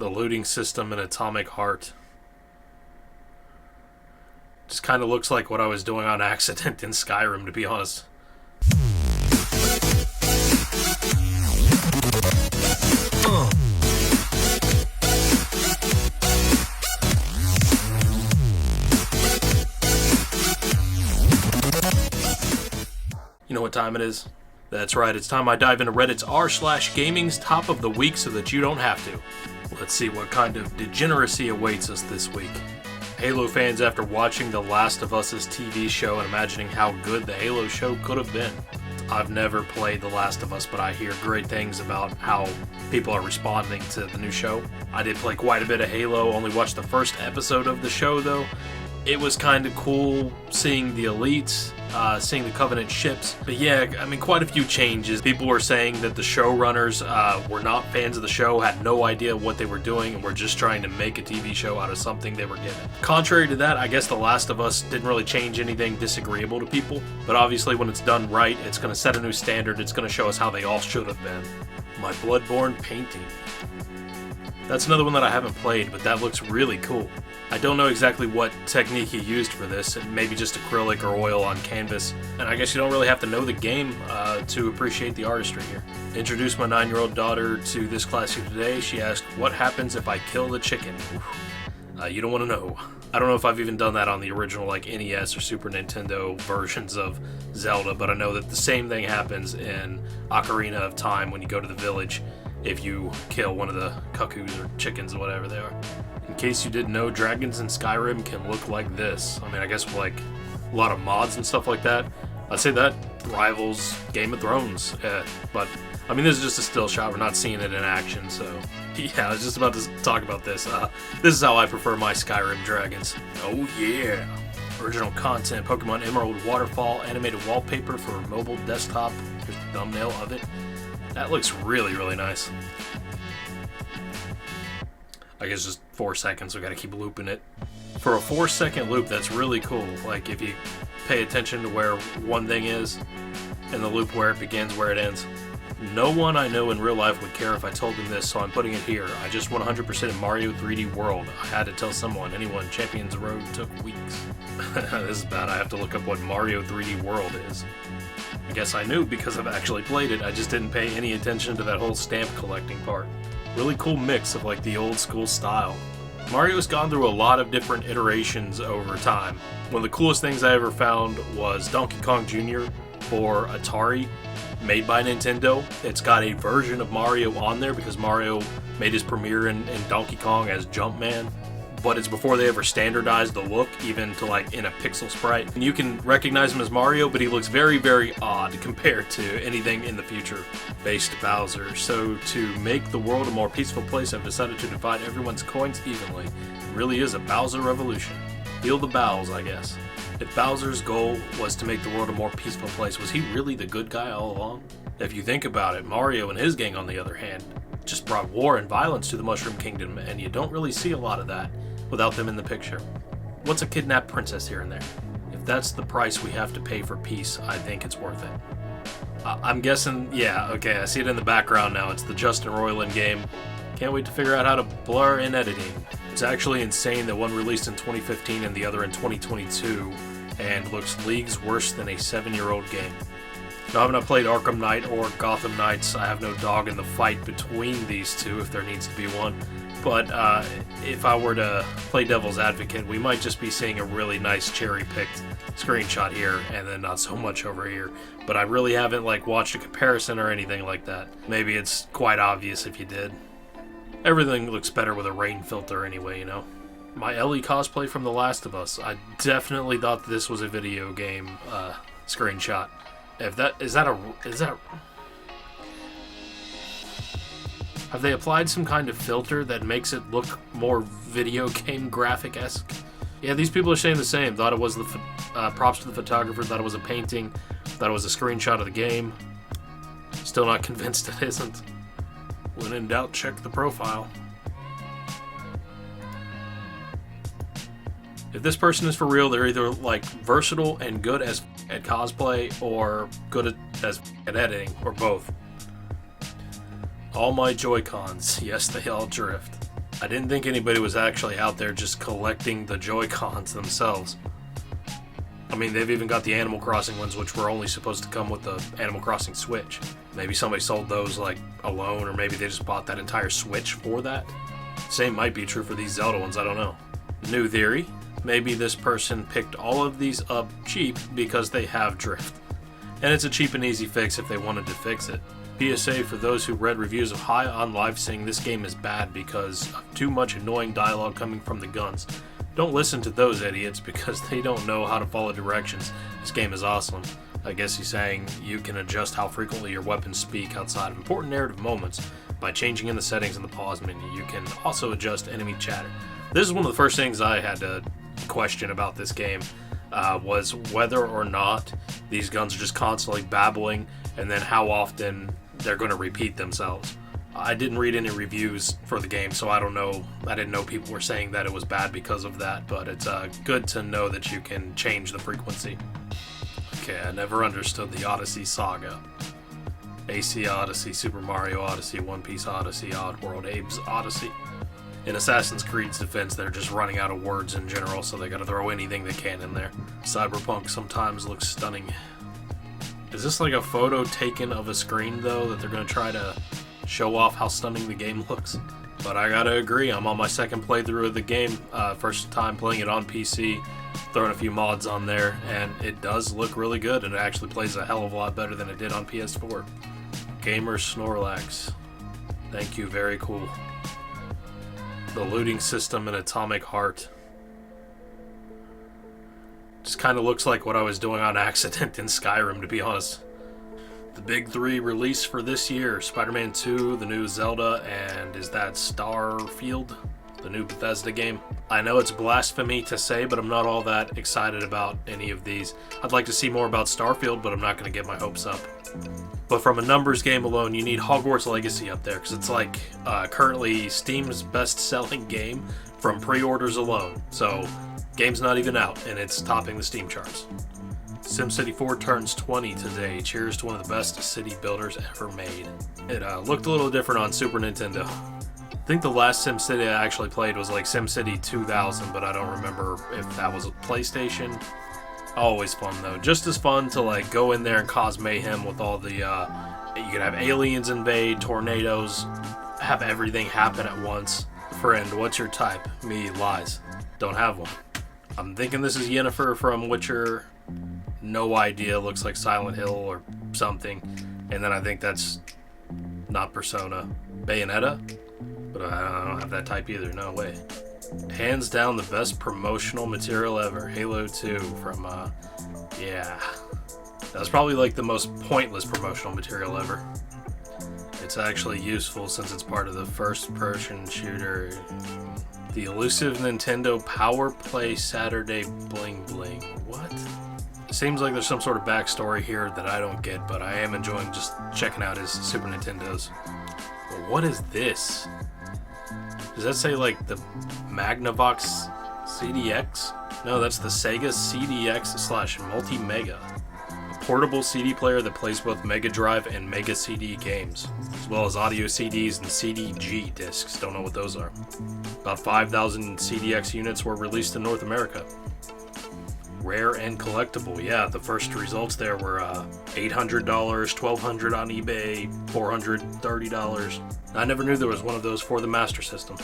The looting system in Atomic Heart. Just kind of looks like what I was doing on accident in Skyrim, to be honest. You know what time it is? That's right, it's time I dive into Reddit's r/gaming's top of the week so that you don't have to. Let's see what kind of degeneracy awaits us this week. Halo fans, after watching The Last of Us' TV show and imagining how good the Halo show could have been. I've never played The Last of Us, but I hear great things about how people are responding to the new show. I did play quite a bit of Halo, only watched the first episode of the show though. It was kind of cool seeing the elites, seeing the Covenant ships. But yeah, I mean, quite a few changes. People were saying that the showrunners were not fans of the show, had no idea what they were doing, and were just trying to make a TV show out of something they were given. Contrary to that, I guess The Last of Us didn't really change anything disagreeable to people. But obviously, when it's done right, it's going to set a new standard. It's going to show us how they all should have been. My Bloodborne painting. That's another one that I haven't played, but that looks really cool. I don't know exactly what technique he used for this, maybe just acrylic or oil on canvas, and I guess you don't really have to know the game to appreciate the artistry here. Introduced my 9-year-old daughter to this classic today. She asked, what happens if I kill the chicken? You don't want to know. I don't know if I've even done that on the original like NES or Super Nintendo versions of Zelda, but I know that the same thing happens in Ocarina of Time when you go to the village if you kill one of the cuckoos or chickens or whatever they are. In case you didn't know, dragons in Skyrim can look like this. I mean, I guess with like a lot of mods and stuff like that, I'd say that rivals Game of Thrones. But, I mean, this is just a still shot. We're not seeing it in action, so yeah, I was just about to talk about this. This is how I prefer my Skyrim dragons. Oh yeah! Original content, Pokemon Emerald Waterfall, animated wallpaper for mobile desktop. Here's the thumbnail of it. That looks really, really nice. I guess just 4 seconds, so we gotta keep looping it. For a 4-second loop, that's really cool. Like, if you pay attention to where one thing is, and the loop where it begins, where it ends. No one I know in real life would care if I told them this, so I'm putting it here. I just won 100% in Mario 3D World. I had to tell someone. Anyone. Champions Road took weeks. This is bad. I have to look up what Mario 3D World is. I guess I knew because I've actually played it. I just didn't pay any attention to that whole stamp collecting part. Really cool mix of like the old school style. Mario's gone through a lot of different iterations over time. One of the coolest things I ever found was Donkey Kong Jr. for Atari, made by Nintendo. It's got a version of Mario on there because Mario made his premiere in Donkey Kong as Jumpman. But it's before they ever standardized the look, even to like in a pixel sprite. And you can recognize him as Mario, but he looks very, very odd compared to anything in the future based Bowser. So to make the world a more peaceful place, I've decided to divide everyone's coins evenly. It really is a Bowser revolution. Heal the Bows, I guess. If Bowser's goal was to make the world a more peaceful place, was he really the good guy all along? If you think about it, Mario and his gang, on the other hand, just brought war and violence to the Mushroom Kingdom, and you don't really see a lot of that without them in the picture. What's a kidnapped princess here and there? If that's the price we have to pay for peace, I think it's worth it. I'm guessing, yeah, okay, I see it in the background now. It's the Justin Roiland game. Can't wait to figure out how to blur in editing. It's actually insane that one released in 2015 and the other in 2022, and looks leagues worse than a 7-year-old game. Now, I have not played Arkham Knight or Gotham Knights. I have no dog in the fight between these two, if there needs to be one. But if I were to play devil's advocate, we might just be seeing a really nice cherry-picked screenshot here, and then not so much over here. But I really haven't like watched a comparison or anything like that. Maybe it's quite obvious if you did. Everything looks better with a rain filter anyway, you know. My Ellie cosplay from The Last of Us. I definitely thought this was a video game screenshot. If that is that. Have they applied some kind of filter that makes it look more video game graphic-esque? Yeah, these people are saying the same. Thought it was the props to the photographer, thought it was a painting, thought it was a screenshot of the game. Still not convinced it isn't. When in doubt, check the profile. If this person is for real, they're either like versatile and good as at cosplay or good as at editing, or both. All my Joy-Cons, yes, they all drift. I didn't think anybody was actually out there just collecting the Joy-Cons themselves. I mean, they've even got the Animal Crossing ones, which were only supposed to come with the Animal Crossing Switch. Maybe somebody sold those like alone, or maybe they just bought that entire Switch for that. Same might be true for these Zelda ones, I don't know. New theory, maybe this person picked all of these up cheap because they have drift. And it's a cheap and easy fix if they wanted to fix it. PSA for those who read reviews of High on Life saying this game is bad because of too much annoying dialogue coming from the guns. Don't listen to those idiots because they don't know how to follow directions. This game is awesome. I guess he's saying you can adjust how frequently your weapons speak outside of important narrative moments by changing in the settings in the pause menu. You can also adjust enemy chatter. This is one of the first things I had to question about this game, was whether or not these guns are just constantly babbling and then how often they're going to repeat themselves. I didn't read any reviews for the game, so I don't know. I didn't know people were saying that it was bad because of that, but it's good to know that you can change the frequency. Okay, I never understood the Odyssey saga. AC Odyssey, Super Mario Odyssey, One Piece Odyssey, Oddworld, Abe's Odyssey. In Assassin's Creed's defense, they're just running out of words in general, so they gotta throw anything they can in there. Cyberpunk sometimes looks stunning. Is this like a photo taken of a screen, though, that they're gonna try to show off how stunning the game looks? But I gotta agree, I'm on my second playthrough of the game. First time playing it on PC, throwing a few mods on there, and it does look really good, and it actually plays a hell of a lot better than it did on PS4. Gamer Snorlax. Thank you, very cool. The looting system in Atomic Heart. Just kind of looks like what I was doing on accident in Skyrim, to be honest. The big three release for this year: Spider-Man 2, the new Zelda, and is that Starfield, the new Bethesda game? I know it's blasphemy to say, but I'm not all that excited about any of these. I'd like to see more about Starfield, but I'm not going to get my hopes up. But from a numbers game alone, you need Hogwarts Legacy up there, because it's like currently Steam's best-selling game from pre-orders alone. So, game's not even out, and it's topping the Steam charts. SimCity 4 turns 20 today. Cheers to one of the best city builders ever made. It looked a little different on Super Nintendo. I think the last SimCity I actually played was like SimCity 2000, but I don't remember if that was a PlayStation. Always fun though. Just as fun to like go in there and cause mayhem with all the, you could have aliens invade, tornadoes, have everything happen at once. Friend, what's your type? Me, lies. Don't have one. I'm thinking this is Yennefer from Witcher. No idea, looks like Silent Hill or something. And then I think that's not Persona. Bayonetta? But I don't have that type either, no way. Hands down the best promotional material ever. Halo 2 from, yeah. That was probably like the most pointless promotional material ever. It's actually useful since it's part of the first-person shooter. The elusive Nintendo Power Play Saturday Bling Bling. What? Seems like there's some sort of backstory here that I don't get, but I am enjoying just checking out his Super Nintendos. But what is this? Does that say like the Magnavox CDX? No, that's the Sega CDX/Multi-Mega. A portable CD player that plays both Mega Drive and Mega CD games, as well as audio CDs and CDG discs. Don't know what those are. About 5,000 CDX units were released in North America. Rare and collectible. Yeah, the first results there were $800, $1,200 on eBay, $400, $30. I never knew there was one of those for the Master System.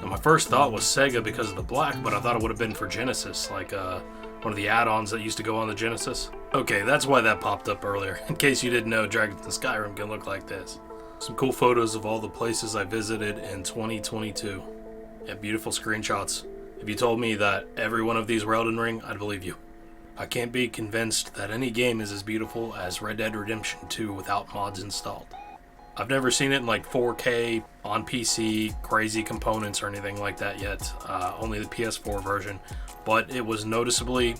Now, my first thought was Sega because of the black, but I thought it would have been for Genesis, like one of the add-ons that used to go on the Genesis. Okay, that's why that popped up earlier. In case you didn't know, Dragons in Skyrim can look like this. Some cool photos of all the places I visited in 2022. And beautiful screenshots. If you told me that every one of these were Elden Ring, I'd believe you. I can't be convinced that any game is as beautiful as Red Dead Redemption 2 without mods installed. I've never seen it in like 4K on PC, crazy components or anything like that yet, only the PS4 version, but it was noticeably,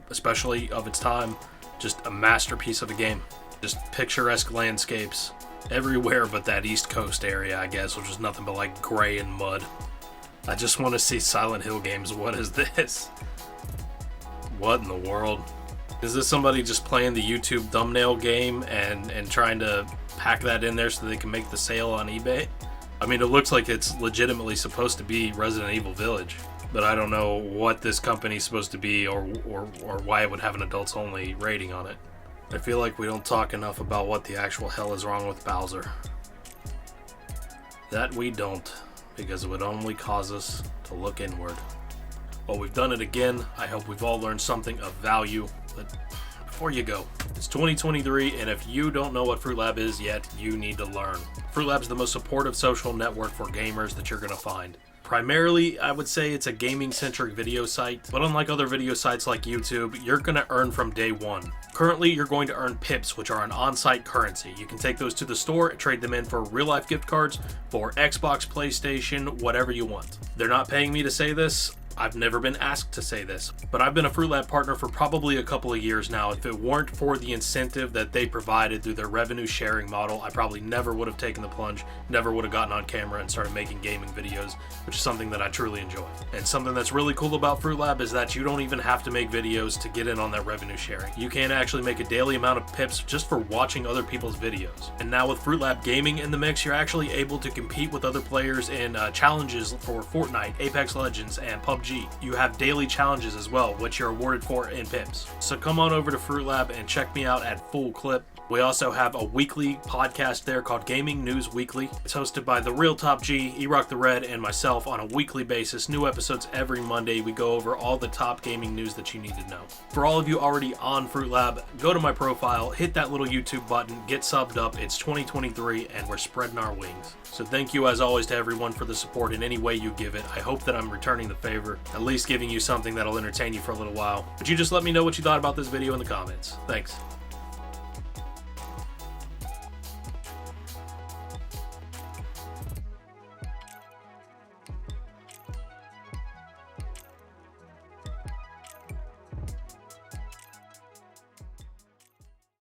especially of its time, just a masterpiece of a game. Just picturesque landscapes everywhere but that East Coast area, I guess, which was nothing but like gray and mud. I just want to see Silent Hill games. What is this? What in the world? Is this somebody just playing the YouTube thumbnail game and trying to pack that in there so they can make the sale on eBay? I mean, it looks like it's legitimately supposed to be Resident Evil Village, but I don't know what this company's supposed to be or why it would have an adults only rating on it. I feel like we don't talk enough about what the actual hell is wrong with Bowser. That we don't, because it would only cause us to look inward. Well, we've done it again. I hope we've all learned something of value, but before you go, it's 2023, and if you don't know what Fruit Lab is yet, you need to learn. Fruit Lab's the most supportive social network for gamers that you're going to find. Primarily, I would say it's a gaming-centric video site, but unlike other video sites like YouTube, you're going to earn from day one. Currently, you're going to earn pips, which are an on-site currency. You can take those to the store and trade them in for real-life gift cards for Xbox, PlayStation, whatever you want. They're not paying me to say this. I've never been asked to say this, but I've been a Fruit Lab partner for probably a couple of years now. If it weren't for the incentive that they provided through their revenue sharing model, I probably never would have taken the plunge, never would have gotten on camera and started making gaming videos, which is something that I truly enjoy. And something that's really cool about Fruit Lab is that you don't even have to make videos to get in on that revenue sharing. You can actually make a daily amount of pips just for watching other people's videos. And now with Fruit Lab Gaming in the mix, you're actually able to compete with other players in challenges for Fortnite, Apex Legends, and PUBG. You have daily challenges as well, which you're awarded for in pips. So come on over to Fruit Lab and check me out at Full Clip. We also have a weekly podcast there called Gaming News Weekly. It's hosted by the Real Top G, E-Rock the Red, and myself on a weekly basis. New episodes every Monday. We go over all the top gaming news that you need to know. For all of you already on Fruit Lab, go to my profile, hit that little YouTube button, get subbed up. It's 2023 and we're spreading our wings. So thank you as always to everyone for the support in any way you give it. I hope that I'm returning the favor, at least giving you something that'll entertain you for a little while. But you just let me know what you thought about this video in the comments. Thanks.